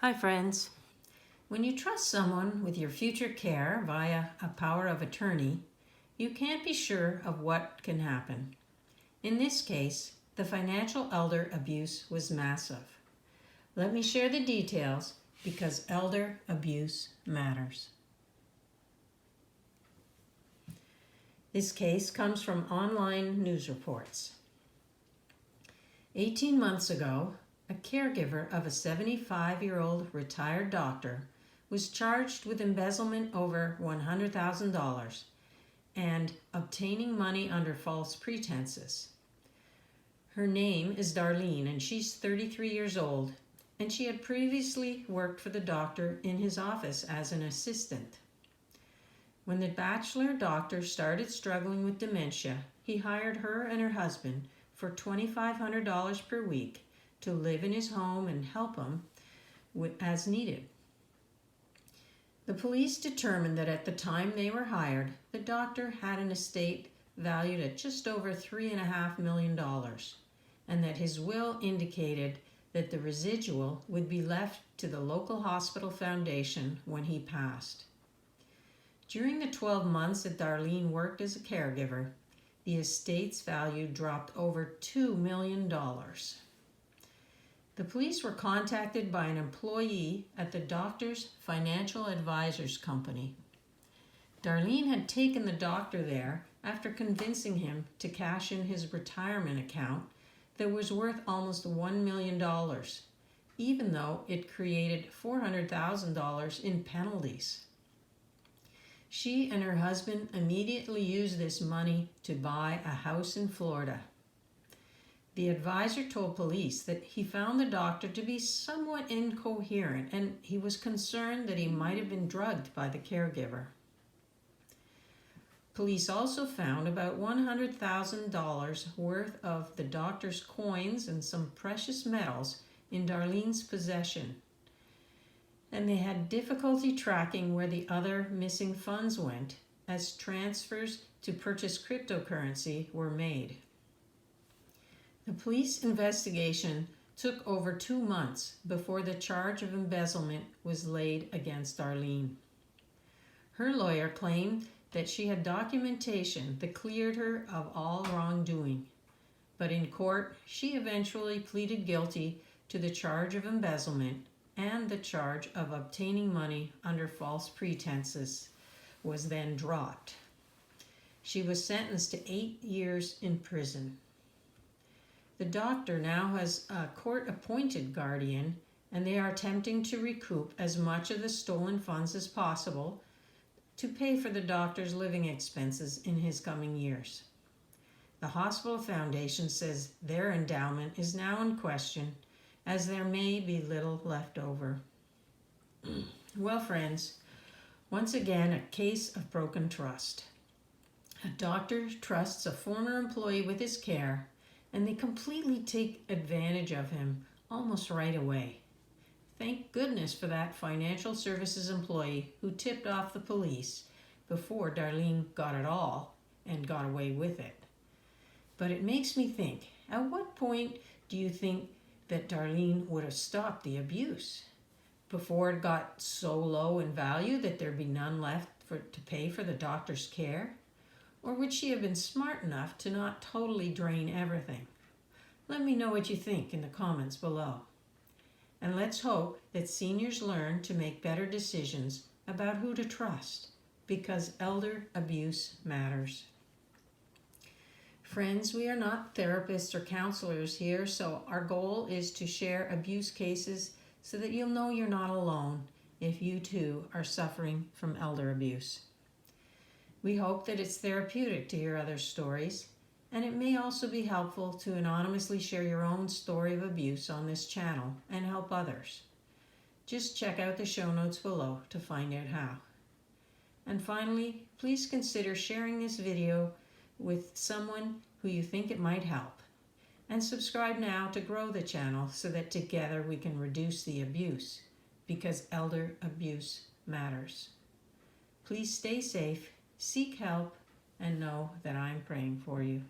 Hi friends. When you trust someone with your future care via a power of attorney, you can't be sure of what can happen. In this case, the financial elder abuse was massive. Let me share the details because elder abuse matters. This case comes from online news reports. 18 months ago, a caregiver of a 75-year-old retired doctor was charged with embezzlement over $100,000 and obtaining money under false pretenses. Her name is Darlene and she's 33 years old, and she had previously worked for the doctor in his office as an assistant. When the bachelor doctor started struggling with dementia, he hired her and her husband for $2,500 per week to live in his home and help him as needed. The police determined that at the time they were hired, the doctor had an estate valued at just over $3.5 million, and that his will indicated that the residual would be left to the local hospital foundation when he passed. During the 12 months that Darlene worked as a caregiver, the estate's value dropped over $2 million. The police were contacted by an employee at the doctor's financial advisors company. Darlene had taken the doctor there after convincing him to cash in his retirement account that was worth almost $1 million, even though it created $400,000 in penalties. She and her husband immediately used this money to buy a house in Florida. The advisor told police that he found the doctor to be somewhat incoherent and he was concerned that he might have been drugged by the caregiver. Police also found about $100,000 worth of the doctor's coins and some precious metals in Darlene's possession, and they had difficulty tracking where the other missing funds went as transfers to purchase cryptocurrency were made. The police investigation took over 2 months before the charge of embezzlement was laid against Darlene. Her lawyer claimed that she had documentation that cleared her of all wrongdoing, but in court she eventually pleaded guilty to the charge of embezzlement, and the charge of obtaining money under false pretenses was then dropped. She was sentenced to 8 years in prison. The doctor now has a court-appointed guardian, and they are attempting to recoup as much of the stolen funds as possible to pay for the doctor's living expenses in his coming years. The hospital foundation says their endowment is now in question, as there may be little left over. Well, friends, once again, a case of broken trust. A doctor trusts a former employee with his care, and they completely take advantage of him almost right away. Thank goodness for that financial services employee who tipped off the police before Darlene got it all and got away with it. But it makes me think, at what point do you think that Darlene would have stopped the abuse? Before it got so low in value that there'd be none left to pay for the doctor's care? Or would she have been smart enough to not totally drain everything? Let me know what you think in the comments below. And let's hope that seniors learn to make better decisions about who to trust, because elder abuse matters. Friends, we are not therapists or counselors here, so our goal is to share abuse cases so that you'll know you're not alone if you too are suffering from elder abuse. We hope that it's therapeutic to hear other stories, and it may also be helpful to anonymously share your own story of abuse on this channel and help others. Just check out the show notes below to find out how. And finally, please consider sharing this video with someone who you think it might help. And subscribe now to grow the channel so that together we can reduce the abuse, because elder abuse matters. Please stay safe, seek help, and know that I'm praying for you.